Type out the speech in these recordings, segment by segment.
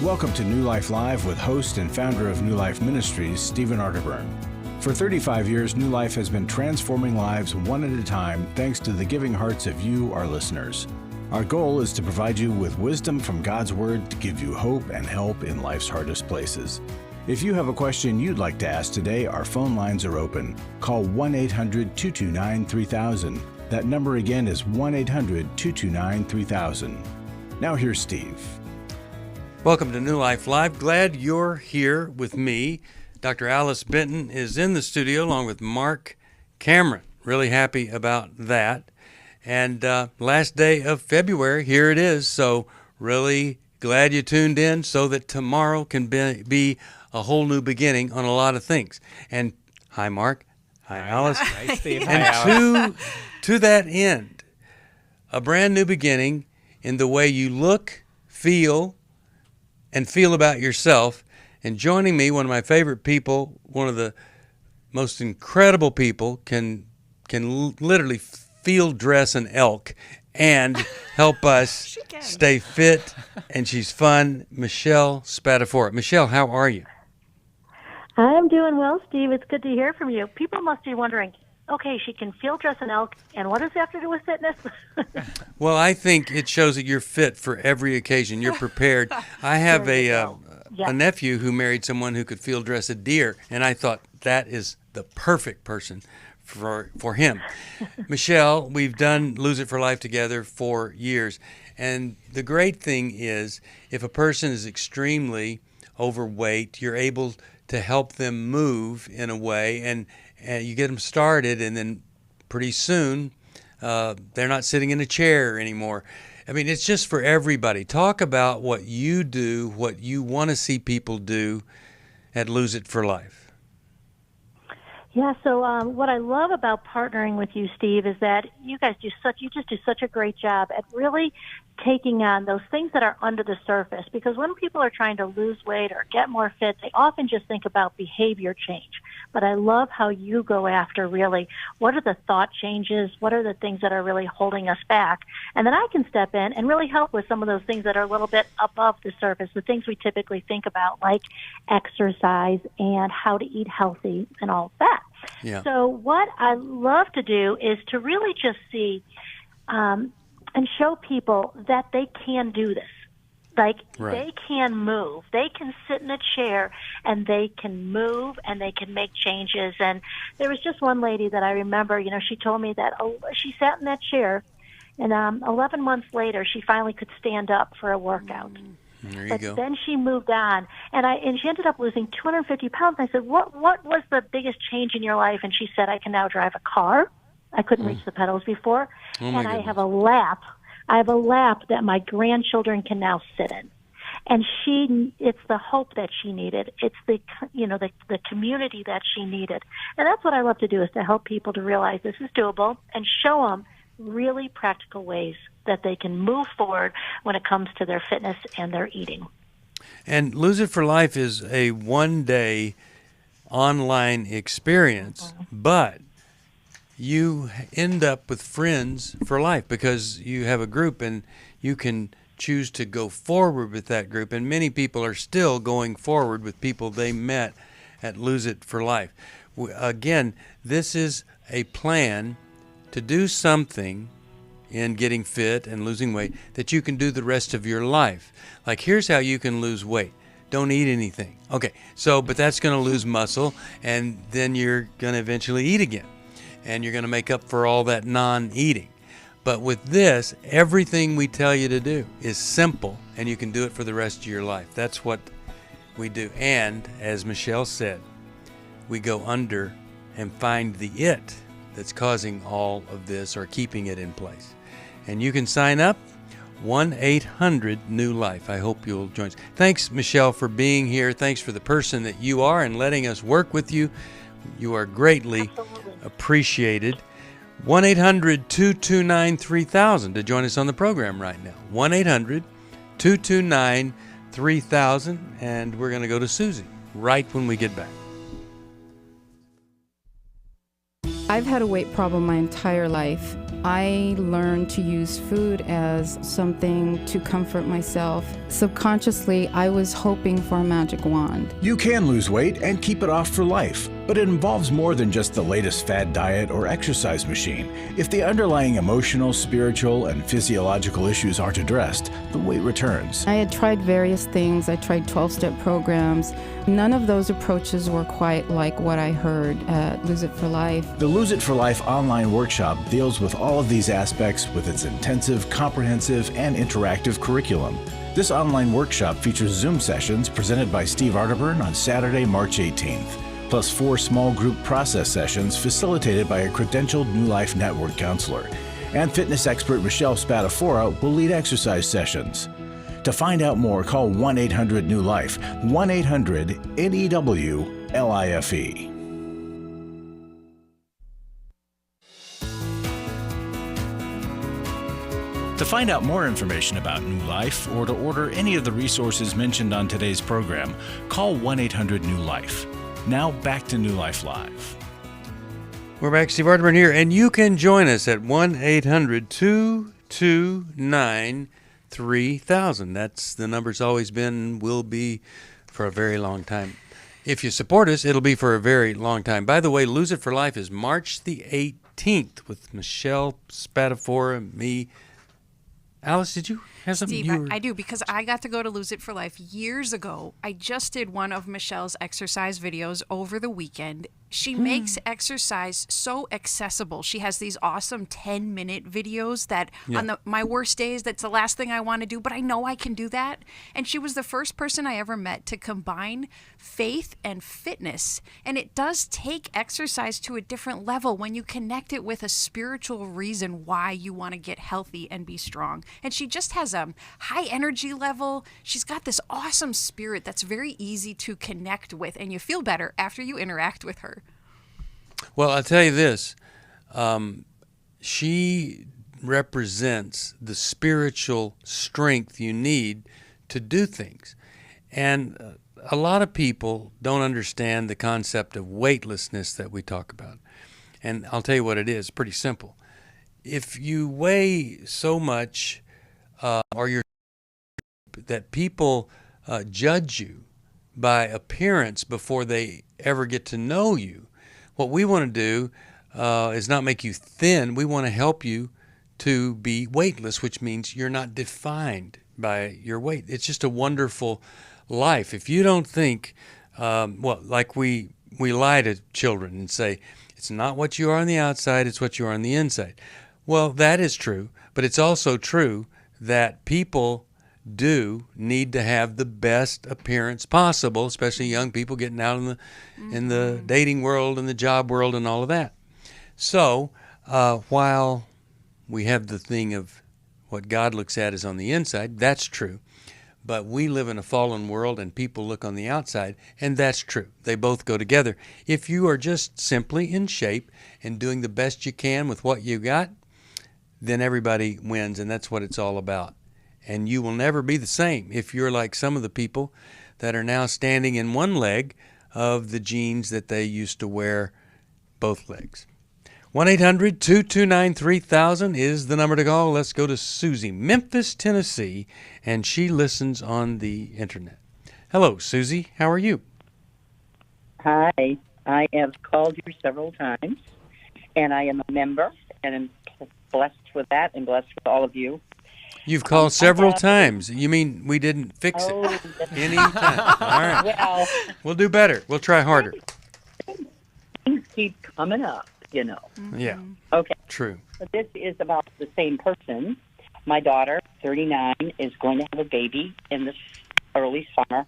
Welcome to New Life Live with host and founder of New Life Ministries, Stephen Arterburn. For 35 years, New Life has been transforming lives one at a time thanks to the giving hearts of you, our listeners. Our goal is to provide you with wisdom from God's Word to give you hope and help in life's hardest places. If you have a question you'd like to ask today, our phone lines are open. Call 1-800-229-3000. That number again is 1-800-229-3000. Now here's Steve. Welcome to New Life Live. Glad you're here with me. Dr. Alice Benton is in the studio along with Marc Cameron. Really happy about that. And last day of February, here it is. So really glad you tuned in so that tomorrow can be a whole new beginning on a lot of things. And hi, Marc. Hi, Alice. Hi, Steve. And Hi, Alice. to that end, a brand new beginning in the way you look, feel about yourself. And joining me, one of my favorite people, one of the most incredible people, can literally field dress an elk and help us stay fit, and she's fun, Michelle Spadafora. Michelle, how are you? I'm doing well, Steve. It's good to hear from you. People must be wondering, okay, she can field dress an elk, and what does that have to do with fitness? Well, I think it shows that you're fit for every occasion. You're prepared. I have a nephew who married someone who could field dress a deer, and I thought that is the perfect person for him. Michelle, we've done Lose It for Life together for years, and the great thing is if a person is extremely overweight, you're able to help them move in a way, and you get them started, and then pretty soon they're not sitting in a chair anymore. I mean, it's just for everybody. Talk about what you do, what you want to see people do at Lose It for Life. Yeah, so what I love about partnering with you, Steve, is that you just do such a great job at really taking on those things that are under the surface. Because when people are trying to lose weight or get more fit, they often just think about behavior change. But I love how you go after really what are the thought changes, what are the things that are really holding us back, and then I can step in and really help with some of those things that are a little bit above the surface, the things we typically think about, like exercise and how to eat healthy and all of that. Yeah. So what I love to do is to really just see and show people that they can do this. Like, right. They can move. They can sit in a chair, and they can move, and they can make changes. And there was just one lady that I remember, she told me that she sat in that chair, and 11 months later, she finally could stand up for a workout. There you But go. then she moved on, and she ended up losing 250 pounds. I said, what was the biggest change in your life? And she said, I can now drive a car. I couldn't reach the pedals before. Oh, my and I goodness. have a lap. I have a lap that my grandchildren can now sit in. And it's the hope that she needed. It's the community that she needed. And that's what I love to do, is to help people to realize this is doable and show them really practical ways that they can move forward when it comes to their fitness and their eating. And Lose It for Life is a one-day online experience, but you end up with friends for life because you have a group and you can choose to go forward with that group. And many people are still going forward with people they met at Lose It for Life. Again, this is a plan to do something in getting fit and losing weight that you can do the rest of your life. Like, here's how you can lose weight. Don't eat anything. Okay, but that's going to lose muscle, and then you're going to eventually eat again. And you're going to make up for all that non-eating. But with this, everything we tell you to do is simple, and you can do it for the rest of your life. That's what we do. And as Michelle said, we go under and find the it that's causing all of this or keeping it in place. And you can sign up, 1-800-NEW-LIFE. I hope you'll join us. Thanks, Michelle, for being here. Thanks for the person that you are and letting us work with you. You are greatly appreciated. 1-800-229-3000 to join us on the program right now. 1-800-229-3000. And we're going to go to Susie right when we get back. I've had a weight problem my entire life. I learned to use food as something to comfort myself. Subconsciously, I was hoping for a magic wand. You can lose weight and keep it off for life, but it involves more than just the latest fad diet or exercise machine. If the underlying emotional, spiritual, and physiological issues aren't addressed, the weight returns. I had tried various things. I tried 12-step programs. None of those approaches were quite like what I heard at Lose It for Life. The Lose It for Life online workshop deals with all of these aspects with its intensive, comprehensive, and interactive curriculum. This online workshop features Zoom sessions presented by Steve Arterburn on Saturday, March 18th, plus 4 small group process sessions facilitated by a credentialed New Life Network counselor. And fitness expert Michelle Spadafora will lead exercise sessions. To find out more, call 1-800-NEW-LIFE, 1-800-NEWLIFE. To find out more information about New Life or to order any of the resources mentioned on today's program, call 1-800-NEW-LIFE. Now back to New Life Live. We're back, Steve Arterburn here, and you can join us at 1-800-229-3000. That's the number's always been and will be for a very long time. If you support us, it'll be for a very long time. By the way, Lose It for Life is March the 18th with Michelle Spadafora, me. Alice, did you have something? Steve, I do, because I got to go to Lose It for Life years ago. I just did one of Michelle's exercise videos over the weekend. She makes exercise so accessible. She has these awesome 10-minute videos that on my worst days, that's the last thing I want to do, but I know I can do that. And she was the first person I ever met to combine faith and fitness. And it does take exercise to a different level when you connect it with a spiritual reason why you want to get healthy and be strong. And she just has a high energy level. She's got this awesome spirit that's very easy to connect with, and you feel better after you interact with her. Well, I'll tell you this. She represents the spiritual strength you need to do things. And a lot of people don't understand the concept of weightlessness that we talk about. And I'll tell you what it is. Pretty simple. If you weigh so much or you're that people judge you by appearance before they ever get to know you, what we want to do is not make you thin. We want to help you to be weightless, which means you're not defined by your weight. It's just a wonderful life. If you don't think, like we lie to children and say, it's not what you are on the outside, it's what you are on the inside. Well, that is true, but it's also true that people do need to have the best appearance possible, especially young people getting out in the dating world and the job world and all of that. So while we have the thing of what God looks at is on the inside, that's true. But we live in a fallen world and people look on the outside, and that's true. They both go together. If you are just simply in shape and doing the best you can with what you got, then everybody wins, and that's what it's all about. And you will never be the same if you're like some of the people that are now standing in one leg of the jeans that they used to wear both legs. 1-800-229-3000 is the number to call. Let's go to Susie, Memphis, Tennessee, and she listens on the internet. Hello, Susie. How are you? Hi. I have called you several times, and I am a member, and I'm blessed with that and blessed with all of you. You've called several times. You mean we didn't fix it any time? All right. Well, we'll do better. We'll try harder. Things keep coming up, you know. Yeah. Okay. True. But this is about the same person. My daughter, 39, is going to have a baby in this early summer.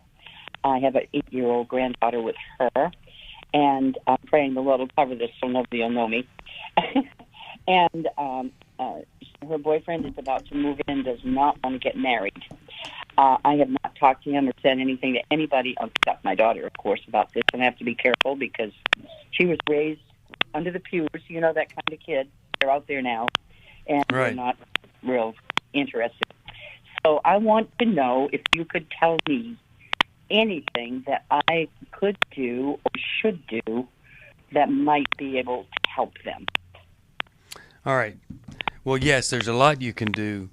I have an 8-year-old granddaughter with her, and I'm praying the Lord will cover this so nobody will know me. And her boyfriend is about to move in, does not want to get married. I have not talked to him or said anything to anybody, except my daughter, of course, about this. And I have to be careful because she was raised under the pews, you know, that kind of kid. They're out there now, and they're not real interested. So I want to know if you could tell me anything that I could do or should do that might be able to help them. All right. Well, yes, there's a lot you can do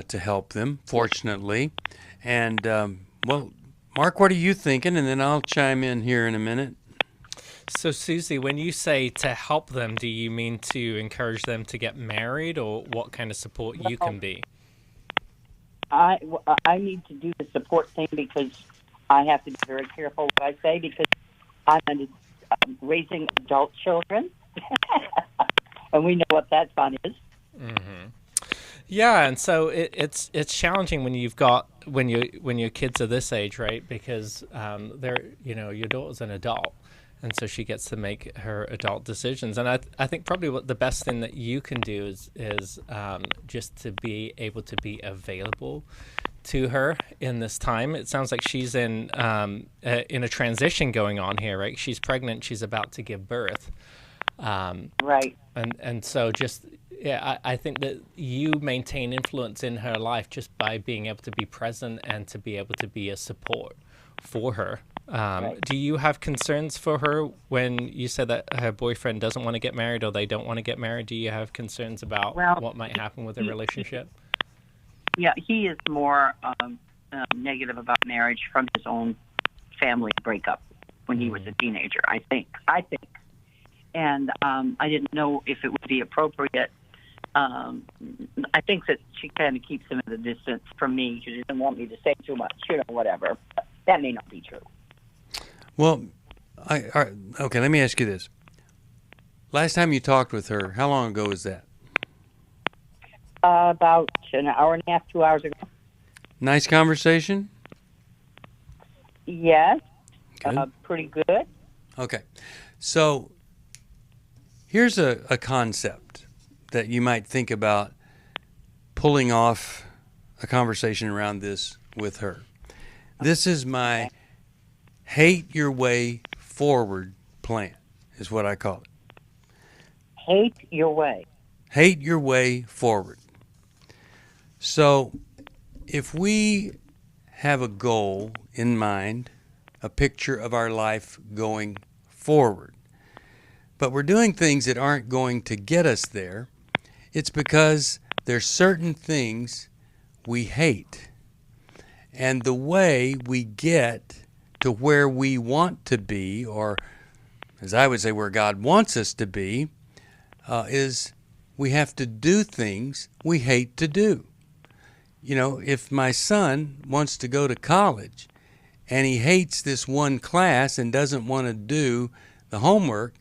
to help them, fortunately. And, well, Mark, what are you thinking? And then I'll chime in here in a minute. So, Susie, when you say to help them, do you mean to encourage them to get married, or what kind of support you can be? I need to do the support thing because I have to be very careful what I say because I'm raising adult children, and we know what that fun is. Mm-hmm. Yeah, and so it's challenging when your kids are this age, right? Because your daughter's an adult, and so she gets to make her adult decisions. And I think probably what the best thing that you can do is just to be able to be available to her in this time. It sounds like she's in a transition going on here, right? She's pregnant. She's about to give birth. Right. And so just, I think that you maintain influence in her life just by being able to be present and to be able to be a support for her. Right. Do you have concerns for her when you said that her boyfriend doesn't want to get married or they don't want to get married? Do you have concerns about what might happen with the relationship? Yeah, he is more negative about marriage from his own family breakup when he was a teenager, I think. And I didn't know if it would be appropriate. I think that she kind of keeps him at a distance from me. She doesn't want me to say too much, whatever. But that may not be true. Well, okay, let me ask you this. Last time you talked with her, how long ago was that? About an hour and a half, 2 hours ago. Nice conversation? Yes. Good. Pretty good. Okay. So here's a concept that you might think about pulling off a conversation around this with her. This is my hate your way forward plan, is what I call it. Hate your way. Hate your way forward. So if we have a goal in mind, a picture of our life going forward, but we're doing things that aren't going to get us there, it's because there's certain things we hate. And the way we get to where we want to be, or as I would say, where God wants us to be, is we have to do things we hate to do. You know, if my son wants to go to college and he hates this one class and doesn't want to do the homework,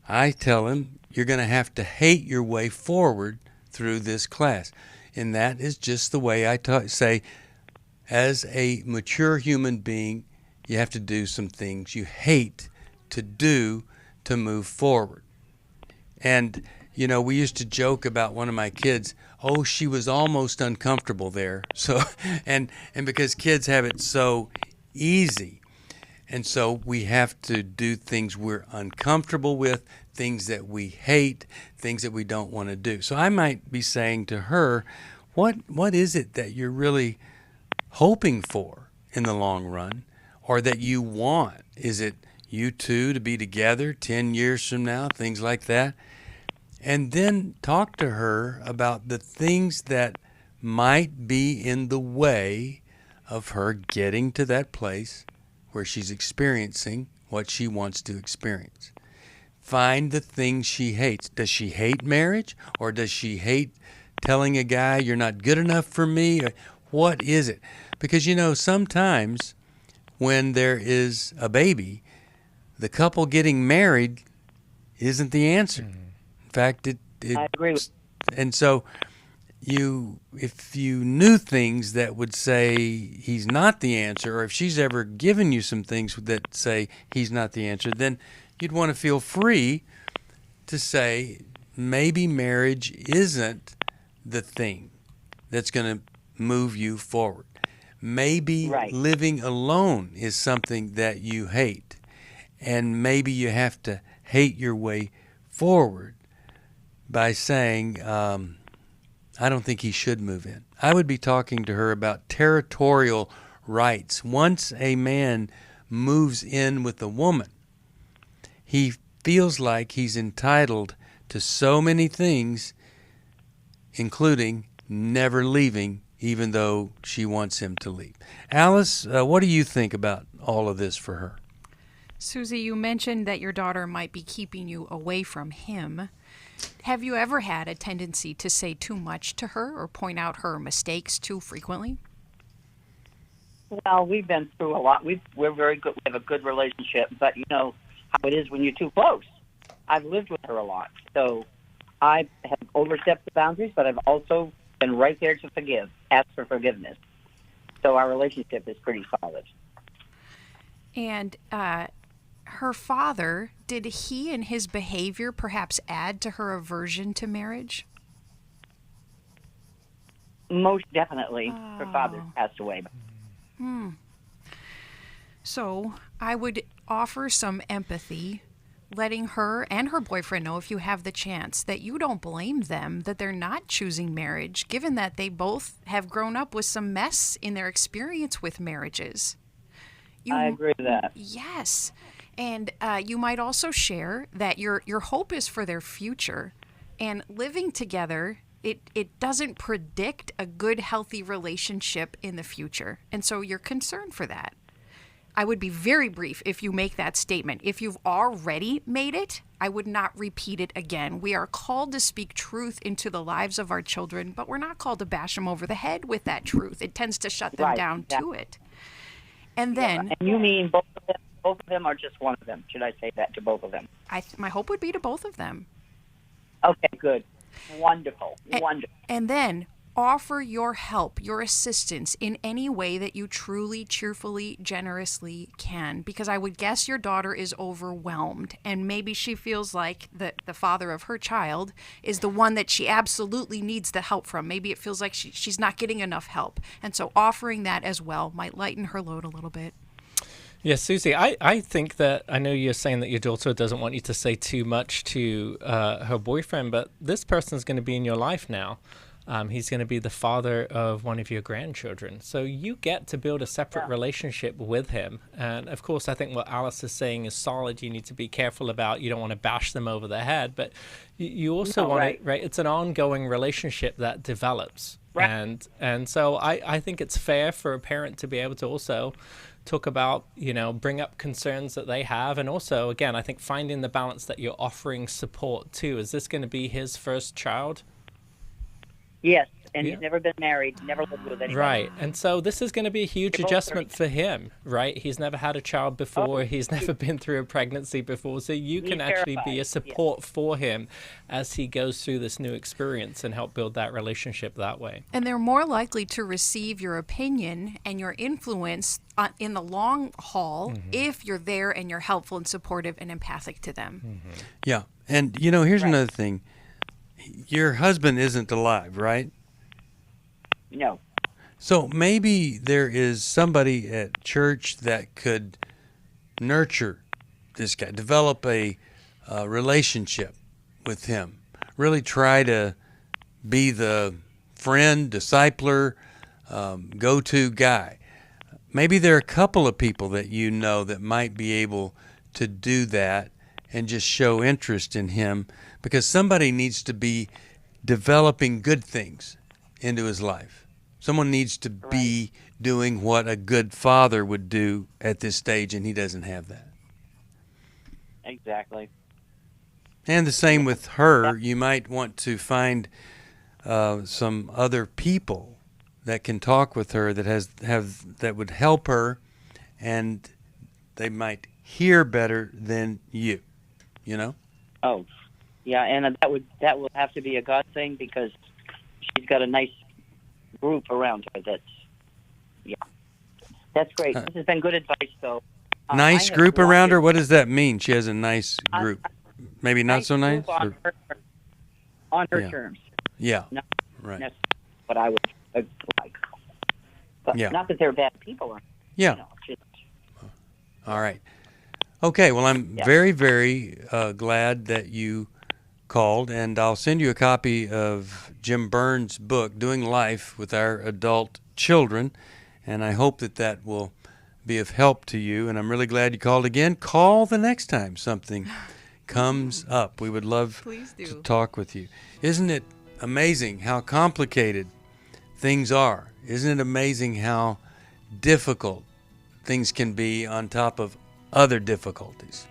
I tell him, you're going to have to hate your way forward through this class. And that is just the way I say, as a mature human being, you have to do some things you hate to do to move forward. And, you know, we used to joke about one of my kids, oh, she was almost uncomfortable there. So, and because kids have it so easy. And so we have to do things we're uncomfortable with, things that we hate, things that we don't want to do. So I might be saying to her, what is it that you're really hoping for in the long run, or that you want? Is it you two to be together 10 years from now, things like that? And then talk to her about the things that might be in the way of her getting to that place where she's experiencing what she wants to experience. Find the things she hates. Does she hate marriage? Or does she hate telling a guy, you're not good enough for me? Or what is it? Because, you know, sometimes when there is a baby, the couple getting married isn't the answer. In fact, I agree with. And so if you knew things that would say he's not the answer, or if she's ever given you some things that say he's not the answer, then you'd want to feel free to say maybe marriage isn't the thing that's going to move you forward. Maybe living alone is something that you hate, and maybe you have to hate your way forward by saying, I don't think he should move in. I would be talking to her about territorial rights. Once a man moves in with a woman, he feels like he's entitled to so many things including never leaving, even though she wants him to leave. Alice, what do you think about all of this for her? Susie, you mentioned that your daughter might be keeping you away from him. Have you ever had a tendency to say too much to her or point out her mistakes too frequently? Well, we've been through a lot. We're very good. We have a good relationship, but you know how it is when you're too close. I've lived with her a lot, so I have overstepped the boundaries, but I've also been right there to forgive, ask for forgiveness. So our relationship is pretty solid. And her father, did he and his behavior perhaps add to her aversion to marriage? Most definitely. Her father passed away. So I would offer some empathy, letting her and her boyfriend know, if you have the chance, that you don't blame them, that they're not choosing marriage, given that they both have grown up with some mess in their experience with marriages. I agree with that. Yes. And you might also share that your hope is for their future. And living together, it doesn't predict a good, healthy relationship in the future. And so you're concerned for that. I would be very brief if you make that statement. If you've already made it, I would not repeat it again. We are called to speak truth into the lives of our children, but we're not called to bash them over the head with that truth. It tends to shut them down to it. And then... And you mean both of them? Both of them or just one of them? Should I say that to both of them? My hope would be to both of them. Okay, good. Wonderful. Wonderful. And then offer your help, your assistance in any way that you truly, cheerfully, generously can. Because I would guess your daughter is overwhelmed, and maybe she feels like the father of her child is the one that she absolutely needs the help from. Maybe it feels like she's not getting enough help. And so offering that as well might lighten her load a little bit. Yeah, Susie, I think that, I know you're saying that your daughter doesn't want you to say too much to her boyfriend, but this person's going to be in your life now. He's going to be the father of one of your grandchildren. So you get to build a separate relationship with him. And of course, I think what Alice is saying is solid. You need to be careful about, you don't want to bash them over the head, but you also want to, right? It's an ongoing relationship that develops. Right. And so I think it's fair for a parent to be able to also talk about, bring up concerns that they have. And also, again, I think finding the balance that you're offering support to. Is this going to be his first child? Yes, and he's never been married, never lived with anybody. Right, and so this is going to be a huge adjustment for him, right? He's never had a child before. He's never been through a pregnancy before. So you can actually be a support for him as he goes through this new experience and help build that relationship that way. And they're more likely to receive your opinion and your influence in the long haul if you're there and you're helpful and supportive and empathic to them. Yeah, and here's another thing. Your husband isn't alive, right? No. So maybe there is somebody at church that could nurture this guy, develop a relationship with him, really try to be the friend, discipler, go-to guy. Maybe there are a couple of people that you know that might be able to do that and just show interest in him, because somebody needs to be developing good things into his life. Someone needs to be doing what a good father would do at this stage, and he doesn't have that. Exactly. And the same with her. You might want to find some other people that can talk with her that would help her, and they might hear better than you. Oh, yeah, and that will have to be a God thing, because she's got a nice group around her. That's great. This has been good advice, though. Nice group around her? What does that mean? She has a nice group. Maybe not so nice? On her terms. Yeah. Right. That's what I would like. But not that they're bad people. Yeah. All right. Okay, well, I'm very, very glad that you called, and I'll send you a copy of Jim Burns' book, Doing Life with Our Adult Children, and I hope that will be of help to you, and I'm really glad you called again. Call the next time something comes up. We would love to talk with you. Isn't it amazing how complicated things are? Isn't it amazing how difficult things can be on top of other difficulties?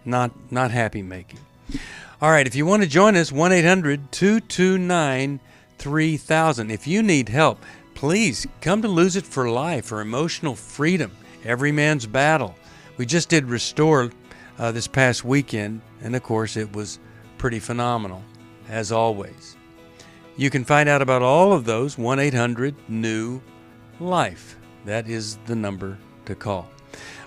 Not happy making. All right, if you want to join us, 1-800-229-3000. If you need help, please come to Lose It for Life or Emotional Freedom, Every Man's Battle. We just did Restore this past weekend, and of course it was pretty phenomenal, as always. You can find out about all of those, 1-800-NEW-LIFE. That is the number to call.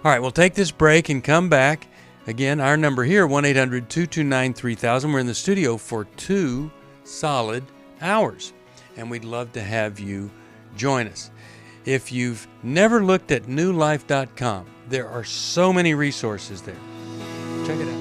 All right, we'll take this break and come back. Again, our number here, 1-800-229-3000. We're in the studio for 2 solid hours, and we'd love to have you join us. If you've never looked at newlife.com, there are so many resources there. Check it out.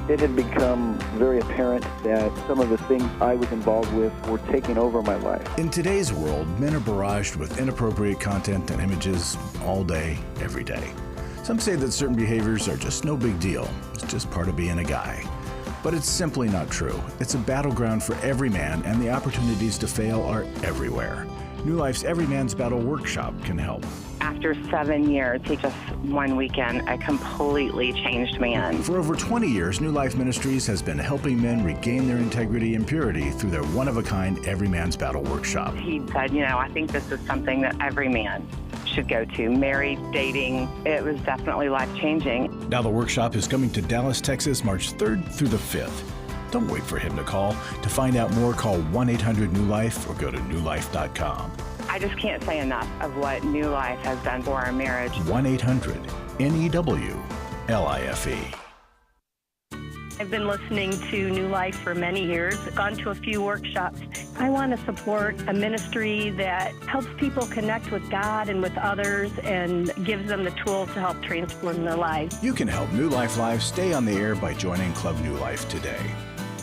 It had become very apparent that some of the things I was involved with were taking over my life. In today's world, men are barraged with inappropriate content and images all day, every day. Some say that certain behaviors are just no big deal. It's just part of being a guy. But it's simply not true. It's a battleground for every man, and the opportunities to fail are everywhere. New Life's Every Man's Battle workshop can help. After 7 years, just one weekend, a completely changed man. For over 20 years, New Life Ministries has been helping men regain their integrity and purity through their one-of-a-kind Every Man's Battle workshop. He said, I think this is something that every man should go to. Married, dating, it was definitely life-changing. Now the workshop is coming to Dallas, Texas, March 3rd through the 5th. Don't wait for him to call. To find out more, call 1-800-NEW-LIFE or go to newlife.com. I just can't say enough of what New Life has done for our marriage. 1-800-NEW-LIFE. I've been listening to New Life for many years, gone to a few workshops. I want to support a ministry that helps people connect with God and with others and gives them the tools to help transform their lives. You can help New Life Live stay on the air by joining Club New Life today.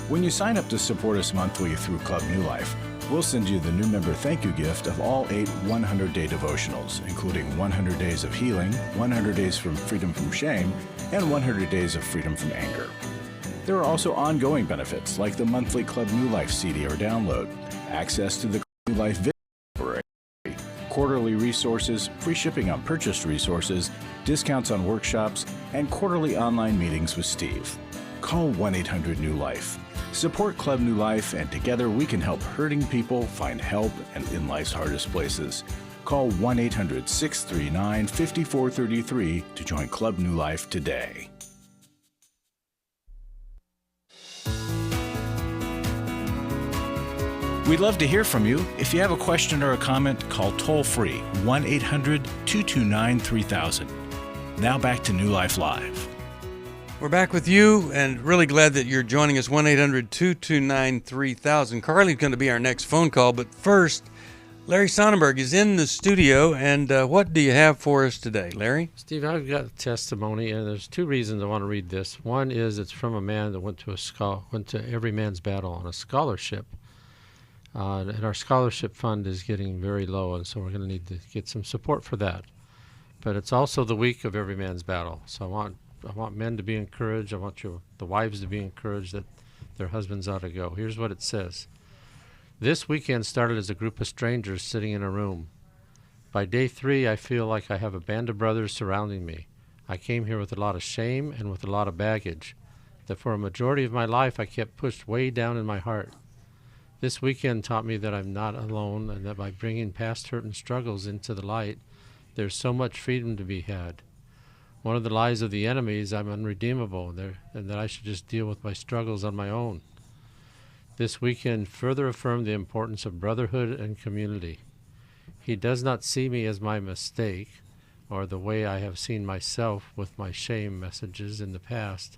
When you sign up to support us monthly through Club New Life, we'll send you the new member thank you gift of all 8 100-day devotionals, including 100 Days of Healing, 100 Days from Freedom from Shame, and 100 Days of Freedom from Anger. There are also ongoing benefits like the monthly Club New Life CD or download, access to the Club New Life video library, quarterly resources, free shipping on purchased resources, discounts on workshops, and quarterly online meetings with Steve. Call 1-800-NEW-LIFE. Support Club New Life, and together we can help hurting people find help and in life's hardest places. Call 1-800-639-5433 to join Club New Life today. We'd love to hear from you. If you have a question or a comment, call toll-free 1-800-229-3000. Now back to New Life Live. We're back with you, and really glad that you're joining us, 1-800-229-3000. Carly's going to be our next phone call, but first, Larry Sonnenberg is in the studio, and what do you have for us today, Larry? Steve, I've got a testimony, and there's 2 reasons I want to read this. One is it's from a man that went to Every Man's Battle on a scholarship. And our scholarship fund is getting very low, and so we're going to need to get some support for that. But it's also the week of Every Man's Battle, so I want men to be encouraged. I want the wives to be encouraged that their husbands ought to go. Here's what it says. This weekend started as a group of strangers sitting in a room. By day 3, I feel like I have a band of brothers surrounding me. I came here with a lot of shame and with a lot of baggage that for a majority of my life I kept pushed way down in my heart. This weekend taught me that I'm not alone, and that by bringing past hurt and struggles into the light, there's so much freedom to be had. One of the lies of the enemy is I'm unredeemable, and that I should just deal with my struggles on my own. This weekend further affirmed the importance of brotherhood and community. He does not see me as my mistake, or the way I have seen myself with my shame messages in the past,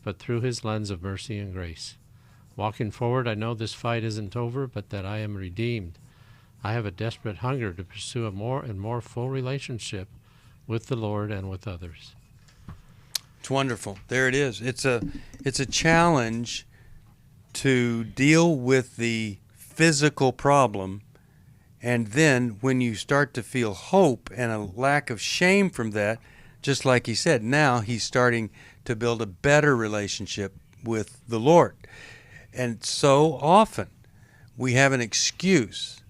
but through his lens of mercy and grace. Walking forward, I know this fight isn't over, but that I am redeemed. I have a desperate hunger to pursue a more and more full relationship with the Lord and with others. It's wonderful. There it is. It's a challenge to deal with the physical problem, and then when you start to feel hope and a lack of shame from that, just like he said, now he's starting to build a better relationship with the Lord. And so often we have an excuse,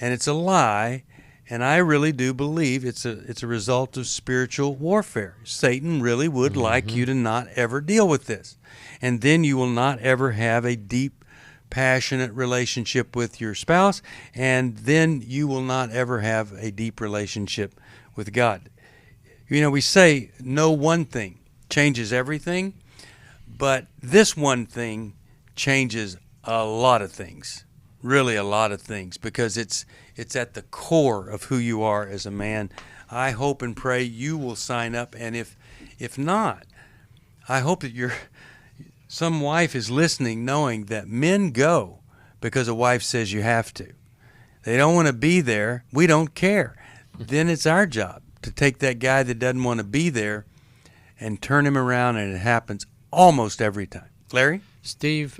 and it's a lie, and I really do believe it's a result of spiritual warfare. Satan really would like you to not ever deal with this. And then you will not ever have a deep, passionate relationship with your spouse, and then you will not ever have a deep relationship with God. You know, we say no one thing changes everything, but this one thing changes a lot of things, really a lot of things, because it's at the core of who you are as a man. I hope and pray you will sign up, and if not, I hope that some wife is listening knowing that men go because a wife says you have to. They don't want to be there. We don't care. Then it's our job to take that guy that doesn't want to be there and turn him around, and it happens almost every time. Larry? Steve,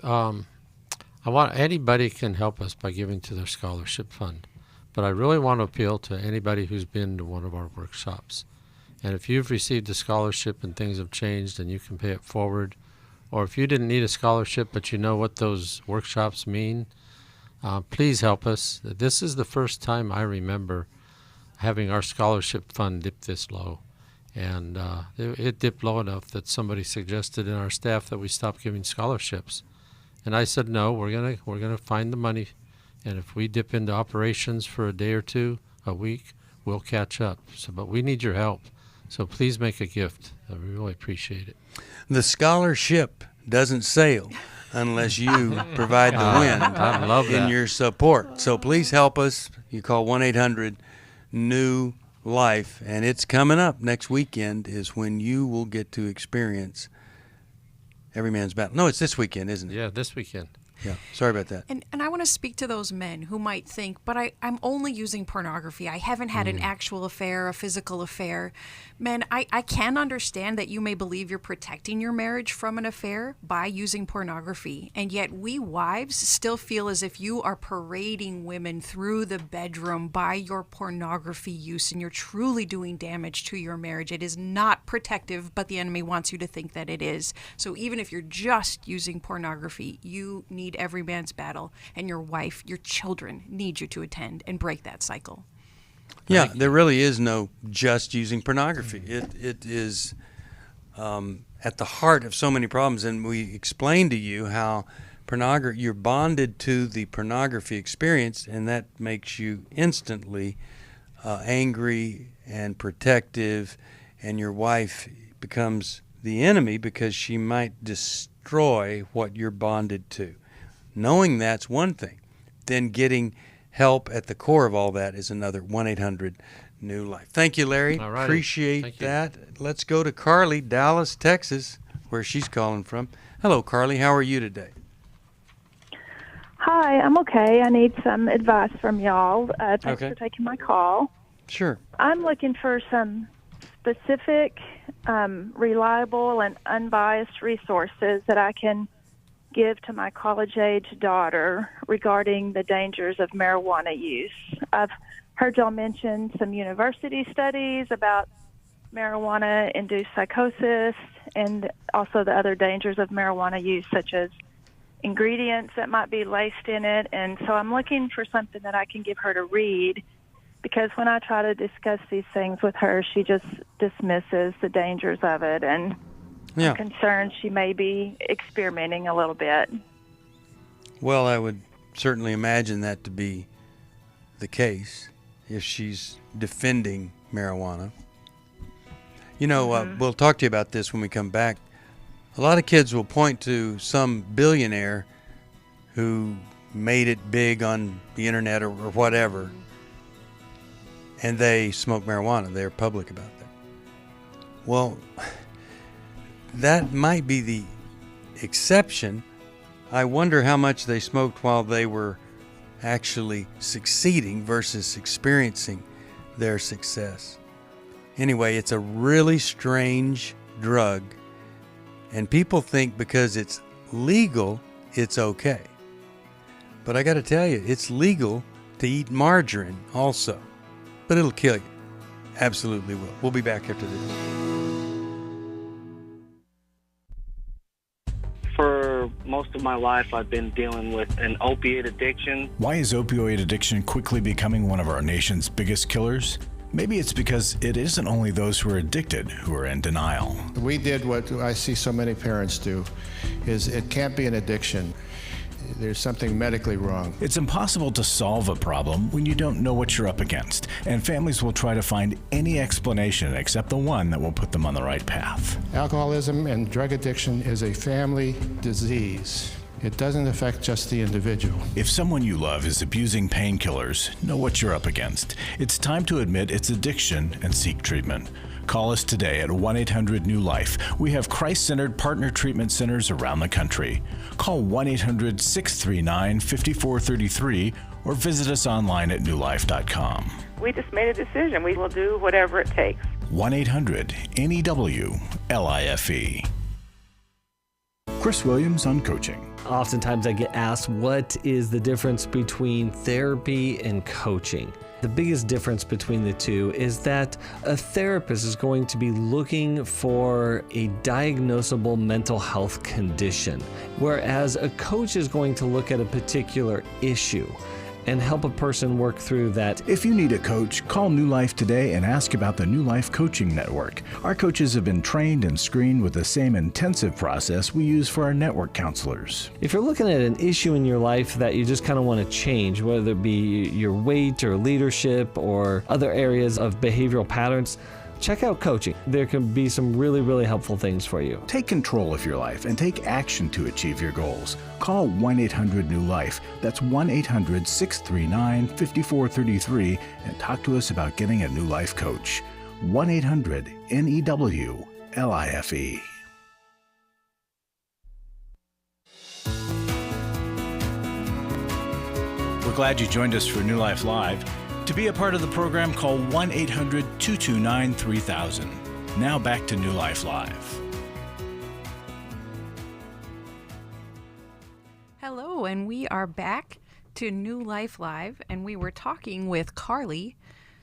anybody can help us by giving to their scholarship fund, but I really want to appeal to anybody who's been to one of our workshops. And if you've received a scholarship and things have changed and you can pay it forward, or if you didn't need a scholarship but you know what those workshops mean, please help us. This is the first time I remember having our scholarship fund dip this low. And it dipped low enough that somebody suggested in our staff that we stop giving scholarships. And I said, no, we're gonna find the money, and if we dip into operations for a day or two, a week, we'll catch up. But we need your help. So please make a gift. I really appreciate it. The scholarship doesn't sail unless you provide the wind I love that. in your support. So please help us. You call 1-800-NEW-LIFE, and it's coming up next weekend is when you will get to experience Every Man's Battle. No, it's this weekend, isn't it? Yeah, this weekend. Yeah, sorry about that. And I want to speak to those men who might think, but I'm only using pornography. I haven't had an actual affair, a physical affair. Men, I can understand that you may believe you're protecting your marriage from an affair by using pornography. And yet we wives still feel as if you are parading women through the bedroom by your pornography use, and you're truly doing damage to your marriage. It is not protective, but the enemy wants you to think that it is. So even if you're just using pornography, you need Every Man's Battle, and your wife, your children need you to attend and break that cycle. Yeah, there really is no just using pornography. It is at the heart of so many problems, and we explained to you how you're bonded to the pornography experience, and that makes you instantly angry and protective, and your wife becomes the enemy because she might destroy what you're bonded to. Knowing that's one thing, then getting help at the core of all that is another. 1-800-NEW-LIFE. Thank you, Larry. All right. Appreciate that. Let's go to Carly, Dallas, Texas, where she's calling from. Hello, Carly. How are you today? Hi, I'm okay. I need some advice from y'all. Thanks for taking my call. Sure. I'm looking for some specific, reliable, and unbiased resources that I can give to my college-age daughter regarding the dangers of marijuana use. I've heard y'all mention some university studies about marijuana-induced psychosis and also the other dangers of marijuana use, such as ingredients that might be laced in it. And so I'm looking for something that I can give her to read, because when I try to discuss these things with her, she just dismisses the dangers of it, and I'm concerned she may be experimenting a little bit. Well, I would certainly imagine that to be the case if she's defending marijuana. You know, we'll talk to you about this when we come back. A lot of kids will point to some billionaire who made it big on the internet or whatever, and they smoke marijuana. They're public about that. Well, that might be the exception. I wonder how much they smoked while they were actually succeeding versus experiencing their success. Anyway, it's a really strange drug, and people think because it's legal, it's okay. But I got to tell you, it's legal to eat margarine also, but it'll kill you. Absolutely will. We'll be back after this. For Most of my life I've been dealing with an opiate addiction. Why is opioid addiction quickly becoming one of our nation's biggest killers? Maybe it's because it isn't only those who are addicted who are in denial. We did what I see so many parents do, is it can't be an addiction. There's something medically wrong. It's impossible to solve a problem when you don't know what you're up against, and families will try to find any explanation except the one that will put them on the right path. Alcoholism and drug addiction is a family disease. It doesn't affect just the individual. If someone you love is abusing painkillers, know what you're up against. It's time to admit it's addiction and seek treatment. Call us today at 1-800-NEW-LIFE. We have Christ-centered partner treatment centers around the country. Call 1-800-639-5433 or visit us online at newlife.com. We just made a decision. We will do whatever it takes. 1-800-NEW-LIFE. Chris Williams on coaching. Oftentimes I get asked, what is the difference between therapy and coaching? The biggest difference between the two is that a therapist is going to be looking for a diagnosable mental health condition, whereas a coach is going to look at a particular issue and help a person work through that. If you need a coach, call New Life today and ask about the New Life Coaching Network. Our coaches have been trained and screened with the same intensive process we use for our network counselors. If you're looking at an issue in your life that you just kind of want to change, whether it be your weight or leadership or other areas of behavioral patterns, check out coaching. There can be some really, really helpful things for you. Take control of your life and take action to achieve your goals. Call 1-800-NEW-LIFE. That's 1-800-639-5433 and talk to us about getting a New Life coach. 1-800-NEW-LIFE. We're glad you joined us for New Life Live. To be a part of the program, call 1-800-229-3000. Now back to New Life Live. Hello, and we are back to New Life Live, and we were talking with Carly.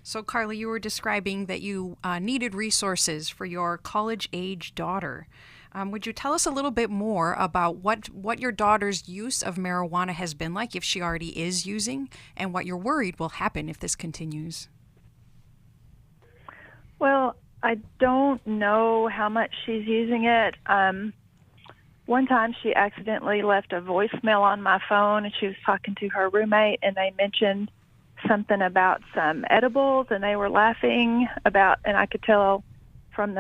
So, Carly, you were describing that you needed resources for your college-age daughter. Would you tell us a little bit more about what your daughter's use of marijuana has been like, if she already is using, and what you're worried will happen if this continues? Well, I don't know how much she's using it. One time she accidentally left a voicemail on my phone, and she was talking to her roommate, and they mentioned something about some edibles, and they were laughing about, and I could tell from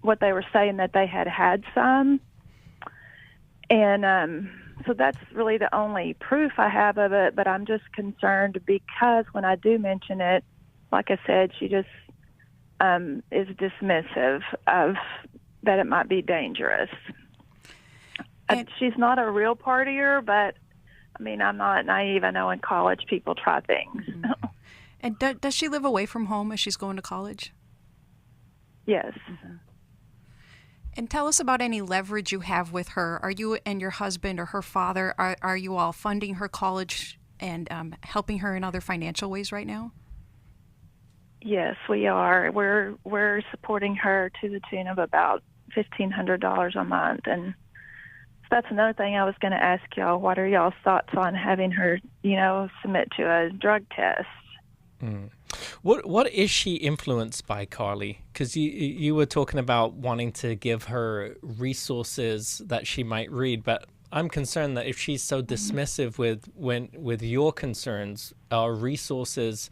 what they were saying that they had some. And so that's really the only proof I have of it, but I'm just concerned because when I do mention it, like I said, she just is dismissive of that it might be dangerous. She's not a real partier, but I mean, I'm not naive. I know in college people try things. Mm-hmm. And does she live away from home as she's going to college? Yes. Mm-hmm. And tell us about any leverage you have with her. Are you and your husband or her father, are you all funding her college and helping her in other financial ways right now? Yes, we are. We're supporting her to the tune of about $1,500 a month. And that's another thing I was going to ask y'all. What are y'all's thoughts on having her, submit to a drug test? Mm. What is she influenced by, Carly? Because you were talking about wanting to give her resources that she might read, but I'm concerned that if she's so dismissive with your concerns, are resources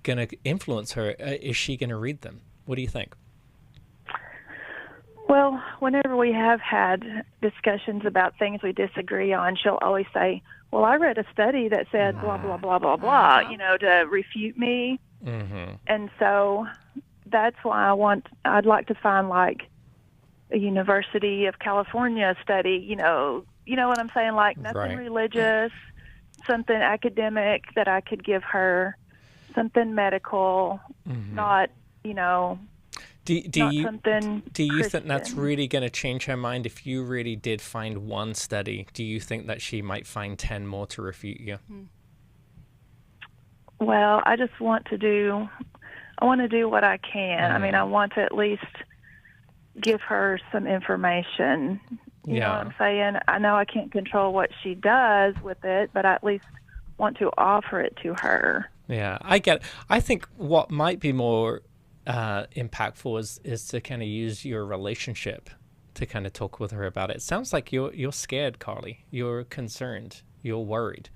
going to influence her? Is she going to read them? What do you think? Well, whenever we have had discussions about things we disagree on, she'll always say, well, I read a study that said blah, blah, blah, blah, blah, to refute me. Mm-hmm. And so that's why I'd like to find like a University of California study, you know what I'm saying? Like nothing religious, something academic that I could give her, something medical, not, Do you Christian. think that's really going to change her mind if you really did find one study? Do you think that she might find 10 more to refute you? Well, I just want to do what I can. I mean, I want to at least give her some information, You know what I'm saying? I know I can't control what she does with it, but I at least want to offer it to her. Yeah, I get it. I think what might be more impactful is to kind of use your relationship to kind of talk with her about it. It sounds like you're scared, Carly. You're concerned. You're worried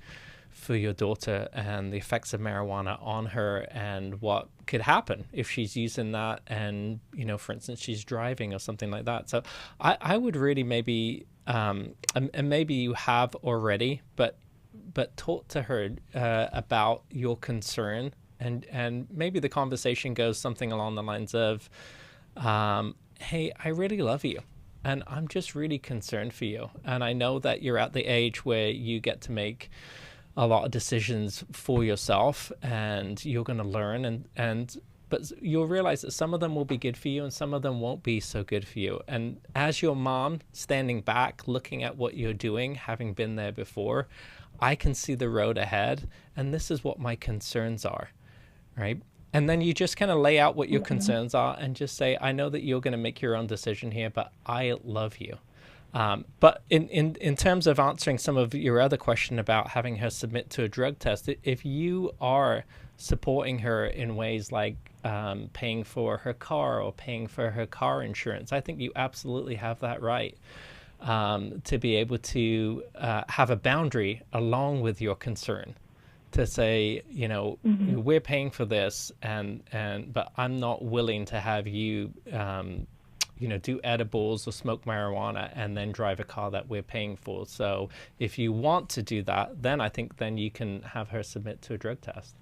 for your daughter and the effects of marijuana on her and what could happen if she's using that and, you know, for instance, she's driving or something like that. So I would really maybe, and maybe you have already, but talk to her about your concern, and maybe the conversation goes something along the lines of, hey, I really love you, and I'm just really concerned for you, and I know that you're at the age where you get to make a lot of decisions for yourself, and you're going to learn, but you'll realize that some of them will be good for you and some of them won't be so good for you. And as your mom, standing back, looking at what you're doing, having been there before, I can see the road ahead, and this is what my concerns are, right? And then you just kind of lay out what your concerns are and just say, I know that you're going to make your own decision here, but I love you. But in terms of answering some of your other question about having her submit to a drug test, if you are supporting her in ways like paying for her car or paying for her car insurance, I think you absolutely have that right to be able to have a boundary along with your concern, to say, you know, we're paying for this, but I'm not willing to have you you know, do edibles or smoke marijuana and then drive a car that we're paying for. So if you want to do that, then I think then you can have her submit to a drug test.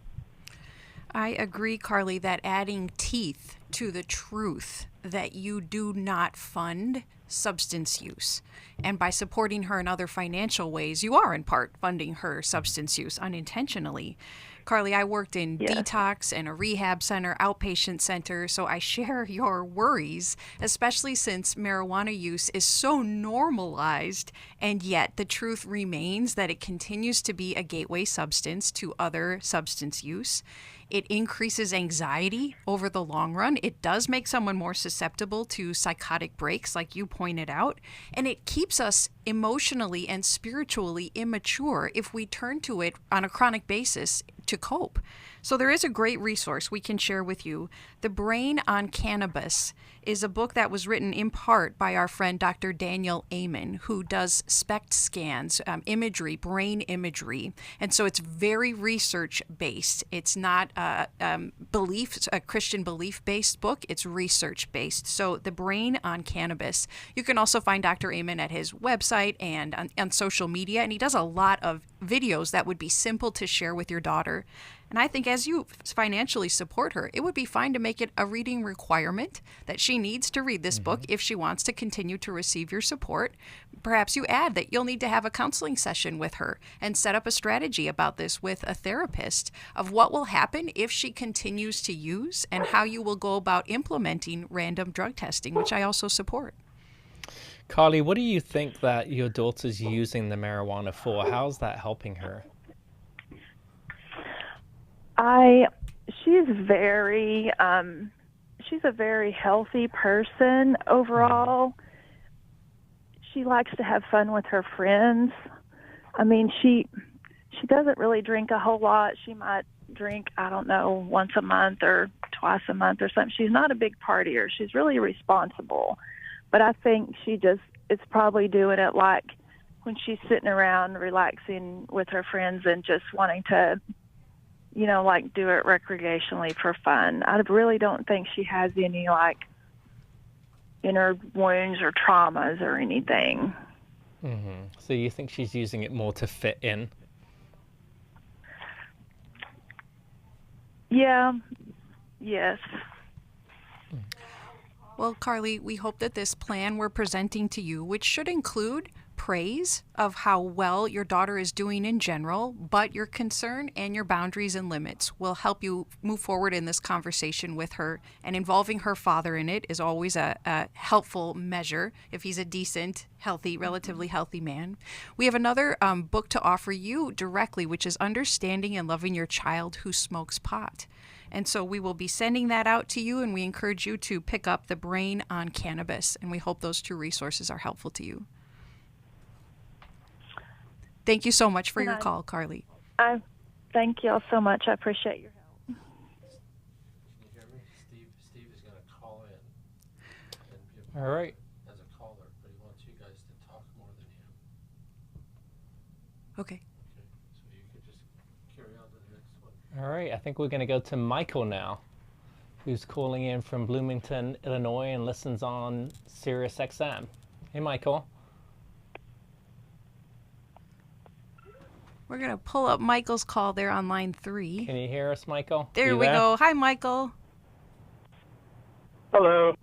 I agree, Carly, that adding teeth to the truth that you do not fund substance use, and by supporting her in other financial ways, you are in part funding her substance use unintentionally. Carly, I worked in detox and a rehab center, outpatient center, so I share your worries, especially since marijuana use is so normalized, and yet the truth remains that it continues to be a gateway substance to other substance use. It increases anxiety over the long run. It does make someone more susceptible to psychotic breaks, like you pointed out. And it keeps us emotionally and spiritually immature if we turn to it on a chronic basis to cope. So there is a great resource we can share with you. The Brain on Cannabis is a book that was written in part by our friend Dr. Daniel Amen, who does SPECT scans, imagery, brain imagery. And so it's very research-based. It's not a Christian belief-based book. It's research-based. So The Brain on Cannabis. You can also find Dr. Amen at his website and on social media. And he does a lot of videos that would be simple to share with your daughter. And I think as you financially support her, it would be fine to make it a reading requirement that she needs to read this book if she wants to continue to receive your support. Perhaps you add that you'll need to have a counseling session with her and set up a strategy about this with a therapist of what will happen if she continues to use and how you will go about implementing random drug testing, which I also support. Carly, what do you think that your daughter's using the marijuana for? How's that helping her? She's a very healthy person overall. She likes to have fun with her friends. I mean, she doesn't really drink a whole lot. She might drink, I don't know, once a month or twice a month or something. She's not a big partier. She's really responsible. But I think it's probably doing it like when she's sitting around relaxing with her friends and just wanting to, you know, like do it recreationally for fun. I really don't think she has any like inner wounds or traumas or anything. So you think she's using it more to fit in? Yeah. Yes. Well, Carly, we hope that this plan we're presenting to you, which should include praise of how well your daughter is doing in general, but your concern and your boundaries and limits will help you move forward in this conversation with her. And involving her father in it is always a helpful measure if he's a decent, healthy, relatively healthy man. We have another book to offer you directly, which is Understanding and Loving Your Child Who Smokes Pot. And so we will be sending that out to you, and we encourage you to pick up The Brain on Cannabis. And we hope those two resources are helpful to you. Thank you so much for your call, Carly. I thank you all so much. I appreciate your help. Can you hear me? Steve is going to call in. And All right. As a caller, but he wants you guys to talk more than him. Okay. So you could just carry on to the next one. All right. I think we're going to go to Michael now, who's calling in from Bloomington, Illinois, and listens on Sirius XM. Hey, Michael. We're going to pull up Michael's call there on line 3. Can you hear us, Michael? There we go. Hi, Michael. Hello.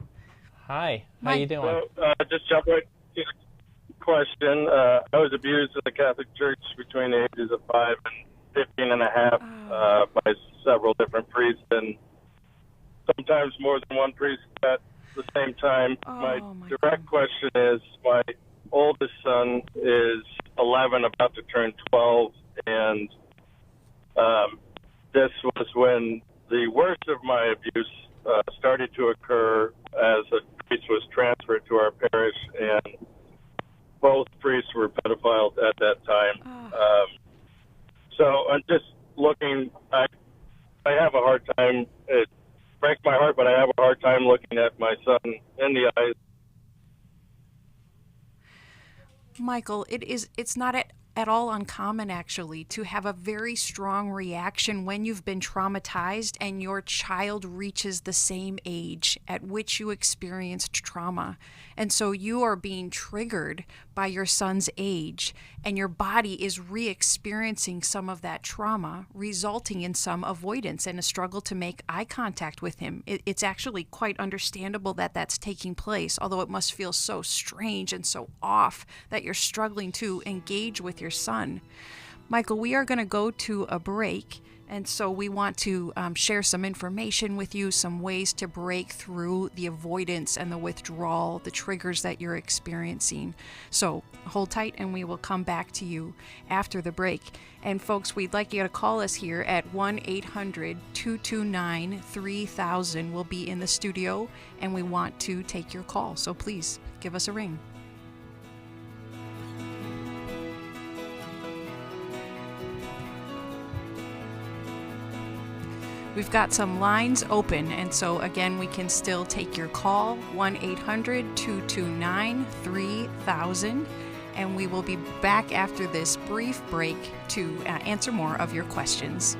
Hi. How you doing? So, just jump right to the question. I was abused in the Catholic Church between the ages of 5 and 15 and a half by several different priests, and sometimes more than one priest at the same time. My direct question is, my oldest son is 11, about to turn 12, and this was when the worst of my abuse started to occur, as a priest was transferred to our parish, and both priests were pedophiles at that time. So I'm just looking, I have a hard time, it breaks my heart, but I have a hard time looking at my son in the eyes. Michael, it's not at all uncommon, actually, to have a very strong reaction when you've been traumatized and your child reaches the same age at which you experienced trauma. And so you are being triggered by your son's age, and your body is re-experiencing some of that trauma, resulting in some avoidance and a struggle to make eye contact with him. It's actually quite understandable that that's taking place, although it must feel so strange and so off that you're struggling to engage with your son. Michael, we are going to go to a break, and so we want to share some information with you, some ways to break through the avoidance and the withdrawal, the triggers that you're experiencing. So hold tight, and we will come back to you after the break. And folks, we'd like you to call us here at 1-800-229-3000. We'll be in the studio, and we want to take your call. So please give us a ring. We've got some lines open, and so again, we can still take your call, 1-800-229-3000, and we will be back after this brief break to answer more of your questions.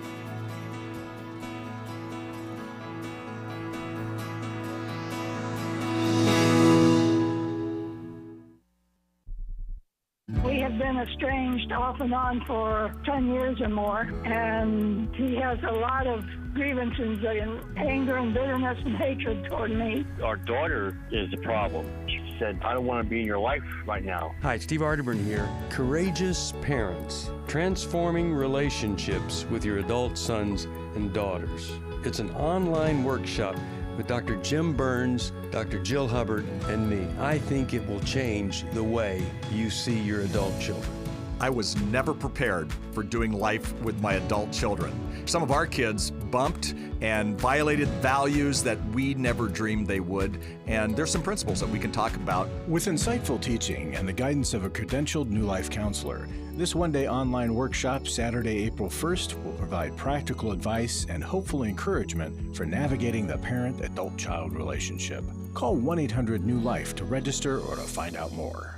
We have been estranged off and on for 10 years or more, and he has a lot of grievances and anger and bitterness and hatred toward me. Our daughter is the problem. She said, I don't want to be in your life right now. Hi, Steve Arterburn here. Courageous Parents, Transforming Relationships with Your Adult Sons and Daughters. It's an online workshop with Dr. Jim Burns, Dr. Jill Hubbard, and me. I think it will change the way you see your adult children. I was never prepared for doing life with my adult children. Some of our kids bumped and violated values that we never dreamed they would, and there's some principles that we can talk about. With insightful teaching and the guidance of a credentialed New Life counselor, this one-day online workshop, Saturday, April 1st, will provide practical advice and hopeful encouragement for navigating the parent-adult-child relationship. Call 1-800-NEW-LIFE to register or to find out more.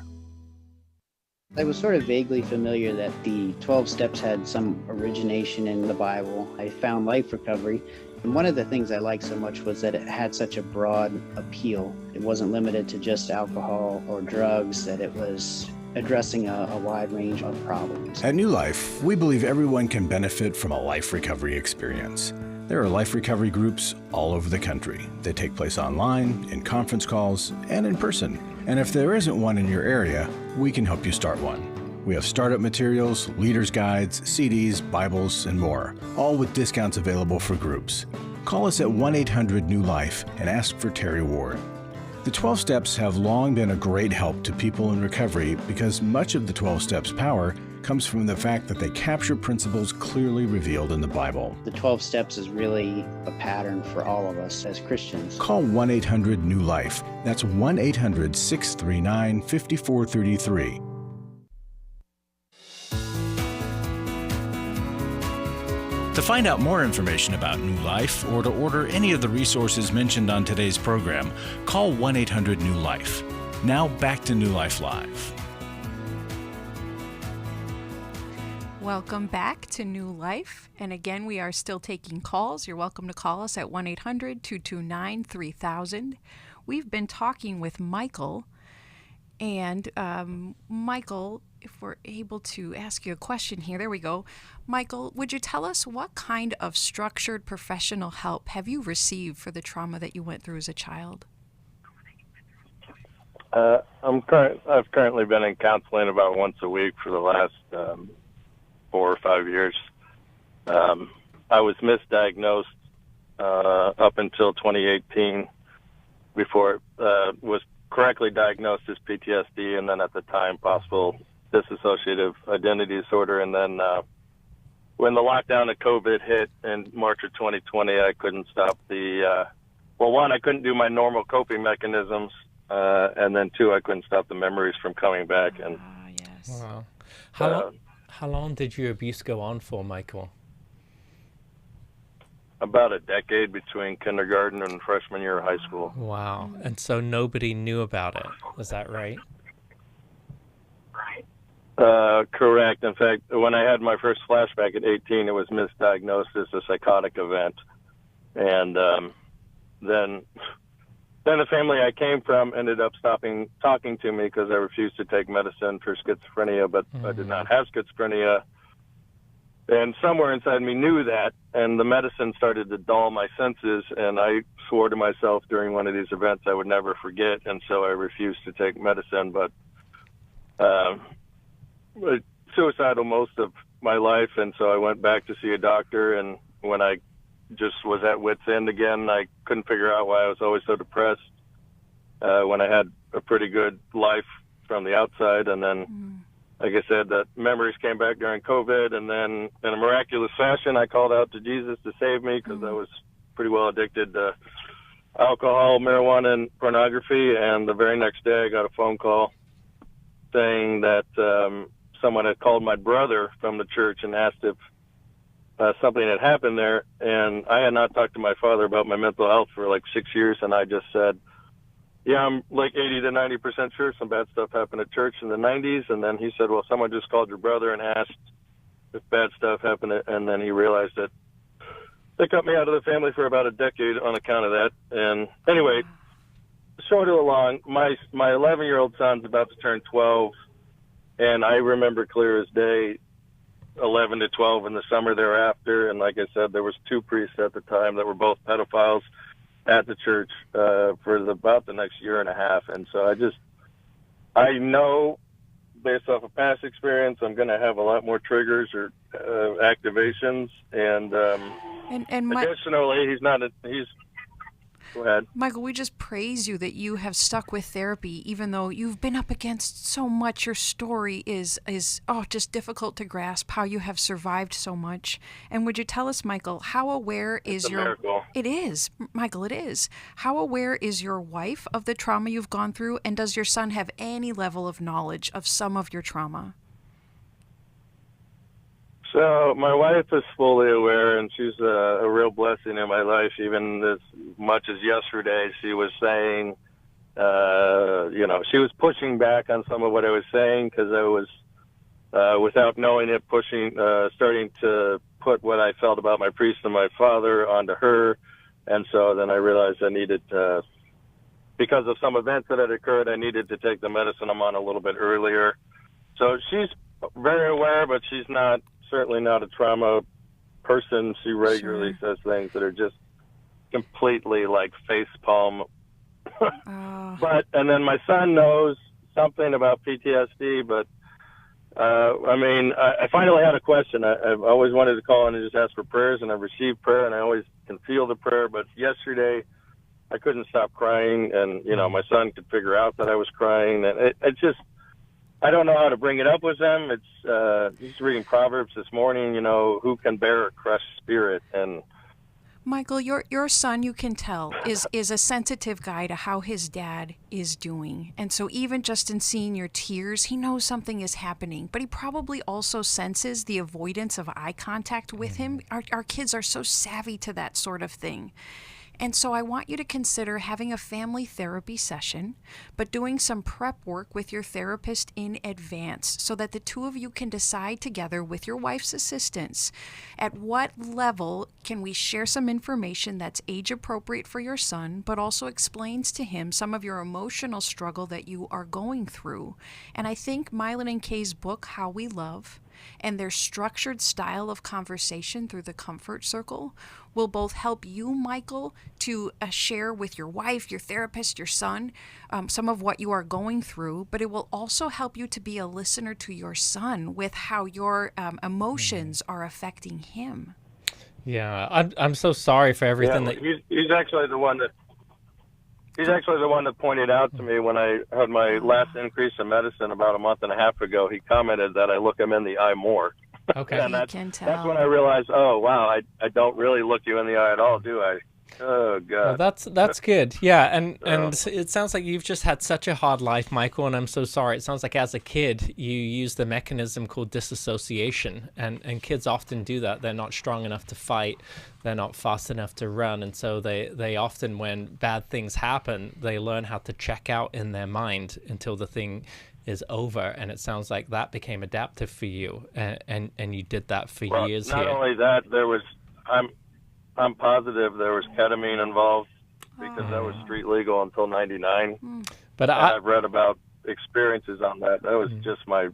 I was sort of vaguely familiar that the 12 steps had some origination in the Bible. I found Life Recovery, and one of the things I liked so much was that it had such a broad appeal. It wasn't limited to just alcohol or drugs, that it was addressing a wide range of problems. At New Life, we believe everyone can benefit from a life recovery experience. There are life recovery groups all over the country. They take place online, in conference calls, and in person. And if there isn't one in your area, we can help you start one. We have startup materials, leaders' guides, CDs, Bibles, and more, all with discounts available for groups. Call us at 1-800-NEW-LIFE and ask for Terry Ward. The 12 Steps have long been a great help to people in recovery because much of the 12 Steps' power comes from the fact that they capture principles clearly revealed in the Bible. The 12 Steps is really a pattern for all of us as Christians. Call 1-800-NEW-LIFE. That's 1-800-639-5433. To find out more information about New Life or to order any of the resources mentioned on today's program, call 1-800-NEW-LIFE. Now back to New Life Live. Welcome back to New Life. And again, we are still taking calls. You're welcome to call us at 1-800-229-3000. We've been talking with Michael. And Michael, if we're able to ask you a question here, there we go. Michael, would you tell us what kind of structured professional help have you received for the trauma that you went through as a child? I've currently been in counseling about once a week for the last 4 or 5 years. I was misdiagnosed up until 2018 before it was correctly diagnosed as PTSD, and then at the time possible dissociative identity disorder. And then when the lockdown of COVID hit in March of 2020, I couldn't stop one, I couldn't do my normal coping mechanisms, and then 2, I couldn't stop the memories from coming back. And yes. Wow. How long did your abuse go on for, Michael? About a decade, between kindergarten and freshman year of high school. Wow. And so nobody knew about it. Is that right? Correct. In fact, when I had my first flashback at 18, it was misdiagnosed as a psychotic event. And then the family I came from ended up stopping talking to me because I refused to take medicine for schizophrenia, but I did not have schizophrenia. And somewhere inside me knew that, and the medicine started to dull my senses, and I swore to myself during one of these events I would never forget, and so I refused to take medicine. But suicidal most of my life, and so I went back to see a doctor, and when I just was at wit's end again, I couldn't figure out why I was always so depressed when I had a pretty good life from the outside. And then, like I said, the memories came back during COVID, and then in a miraculous fashion, I called out to Jesus to save me because I was pretty well addicted to alcohol, marijuana, and pornography. And the very next day, I got a phone call saying that someone had called my brother from the church and asked if something had happened there. And I had not talked to my father about my mental health for like 6 years, and I just said, yeah, I'm like 80 to 90% sure some bad stuff happened at church in the 90s. And then he said, well, someone just called your brother and asked if bad stuff happened. And then he realized that they cut me out of the family for about a decade on account of that. And anyway, short of along, my 11-year-old son's about to turn 12, and I remember clear as day 11 to 12 in the summer thereafter. And like I said, there was 2 priests at the time that were both pedophiles at the church for about the next year and a half. And so I know based off of past experience, I'm going to have a lot more triggers or activations. And additionally, go ahead. Michael, we just praise you that you have stuck with therapy, even though you've been up against so much. Your story is just difficult to grasp how you have survived so much. And would you tell us, Michael, how aware is your... miracle. It is, Michael, it is. How aware is your wife of the trauma you've gone through? And does your son have any level of knowledge of some of your trauma? So my wife is fully aware, and she's a real blessing in my life. Even as much as yesterday, she was saying, she was pushing back on some of what I was saying because I was, without knowing it, starting to put what I felt about my priest and my father onto her. And so then I realized I needed to, because of some events that had occurred, I needed to take the medicine I'm on a little bit earlier. So she's very aware, but she's certainly not a trauma person. She regularly says things that are just completely like face palm. And then my son knows something about PTSD, but I finally had a question. I've always wanted to call in and just ask for prayers, and I've received prayer, and I always can feel the prayer. But yesterday, I couldn't stop crying, and my son could figure out that I was crying, and it just, I don't know how to bring it up with them. It's just reading Proverbs this morning. Who can bear a crushed spirit? And Michael, your son, you can tell, is a sensitive guy to how his dad is doing. And so even just in seeing your tears, he knows something is happening. But he probably also senses the avoidance of eye contact with him. Our kids are so savvy to that sort of thing. And so I want you to consider having a family therapy session, but doing some prep work with your therapist in advance so that the two of you can decide together with your wife's assistance at what level can we share some information that's age appropriate for your son, but also explains to him some of your emotional struggle that you are going through. And I think Mylon and Kay's book, How We Love, and their structured style of conversation through the comfort circle will both help you, Michael, to share with your wife, your therapist, your son, some of what you are going through, but it will also help you to be a listener to your son with how your emotions are affecting him. Yeah, I'm so sorry for everything that... He's actually the one that... He's actually the one that pointed out to me when I had my last increase in medicine about a month and a half ago. He commented that I look him in the eye more. Okay. And that's when I realized, oh, wow, I don't really look you in the eye at all, do I? Oh, God. Well, that's good. Yeah, and it sounds like you've just had such a hard life, Michael, and I'm so sorry. It sounds like as a kid, you used the mechanism called disassociation, and kids often do that. They're not strong enough to fight. They're not fast enough to run, and so they often, when bad things happen, they learn how to check out in their mind until the thing is over. And it sounds like that became adaptive for you, and you did that for years not here. Not only that, I'm positive there was ketamine involved because that was street legal until '99. But I've read about experiences on that. That was just I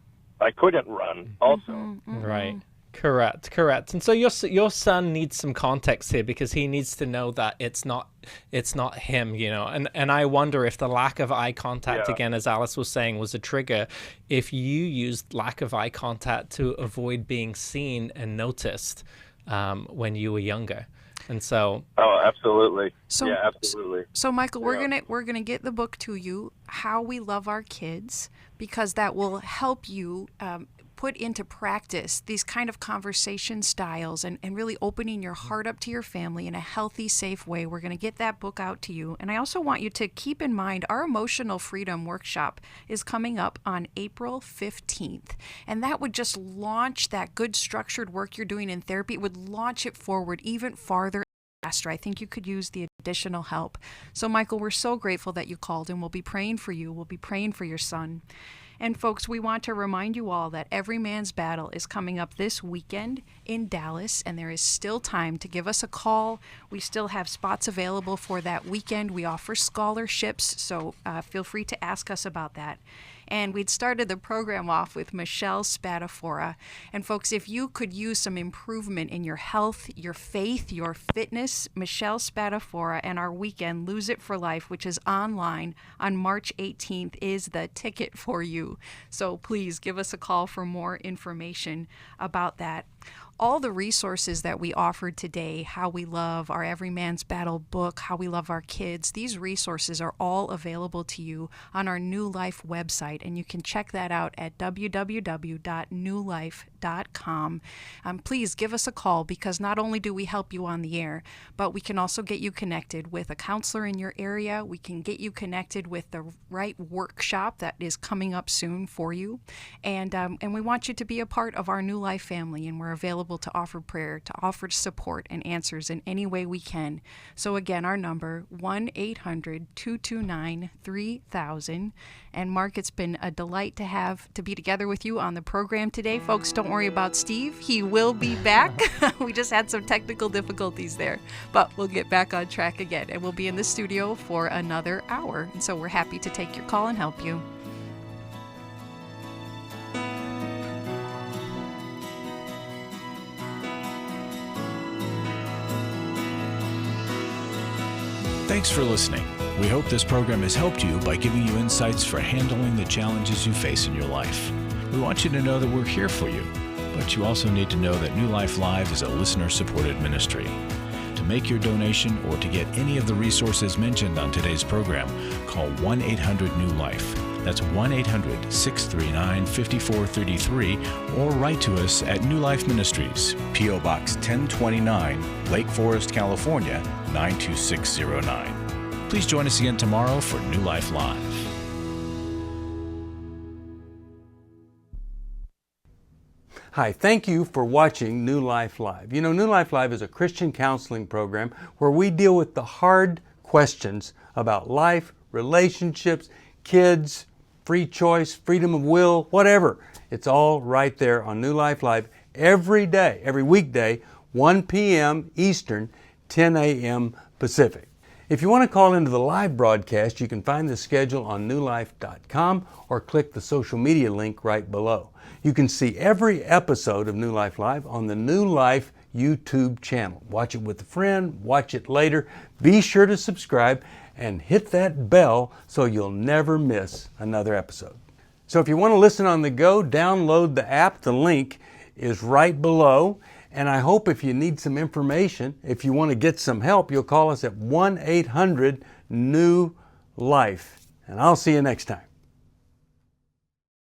couldn't run also. Right. Correct. And so your son needs some context here because he needs to know that it's not him, and I wonder if the lack of eye contact, again, as Alice was saying, was a trigger. If you used lack of eye contact to avoid being seen and noticed when you were younger. And so absolutely. So, absolutely. So Michael, we're gonna get the book to you, How We Love Our Kids, because that will help you put into practice these kind of conversation styles and really opening your heart up to your family in a healthy, safe way. We're going to get that book out to you. And I also want you to keep in mind our Emotional Freedom Workshop is coming up on April 15th. And that would just launch that good structured work you're doing in therapy. It would launch it forward even farther. I think you could use the additional help. So Michael, we're so grateful that you called, and we'll be praying for you. We'll be praying for your son. And folks, we want to remind you all that Every Man's Battle is coming up this weekend in Dallas, and there is still time to give us a call. We still have spots available for that weekend. We offer scholarships, so feel free to ask us about that. And we'd started the program off with Michelle Spadafora. And folks, if you could use some improvement in your health, your faith, your fitness, Michelle Spadafora and our weekend Lose It for Life, which is online on March 18th, is the ticket for you. So please give us a call for more information about that. All the resources that we offered today, How We Love, our Every Man's Battle book, How We Love Our Kids, these resources are all available to you on our New Life website, and you can check that out at www.newlife.com. Please give us a call, because not only do we help you on the air, but we can also get you connected with a counselor in your area. We can get you connected with the right workshop that is coming up soon for you. And we want you to be a part of our New Life family, and we're available to offer prayer, to offer support and answers in any way we can. So again, our number, 1-800-229-3000. And Mark, it's been a delight to be together with you on the program today. Folks, don't worry about Steve. He will be back. We just had some technical difficulties there, but we'll get back on track again, and we'll be in the studio for another hour. And so we're happy to take your call and help you. Thanks for listening. We hope this program has helped you by giving you insights for handling the challenges you face in your life. We want you to know that we're here for you, but you also need to know that New Life Live is a listener-supported ministry. To make your donation or to get any of the resources mentioned on today's program, call 1-800-NEW-LIFE. That's 1-800-639-5433, or write to us at New Life Ministries, P.O. Box 1029, Lake Forest, California, 92609. Please join us again tomorrow for New Life Live. Hi, thank you for watching New Life Live. You know, New Life Live is a Christian counseling program where we deal with the hard questions about life, relationships, kids, free choice, freedom of will, whatever. It's all right there on New Life Live every day, every weekday, 1 p.m. Eastern, 10 a.m. Pacific. If you want to call into the live broadcast, you can find the schedule on newlife.com or click the social media link right below. You can see every episode of New Life Live on the New Life YouTube channel. Watch it with a friend, watch it later. Be sure to subscribe and hit that bell so you'll never miss another episode. So if you want to listen on the go, download the app. The link is right below. And I hope if you need some information, if you want to get some help, you'll call us at 1-800-NEW-LIFE. And I'll see you next time.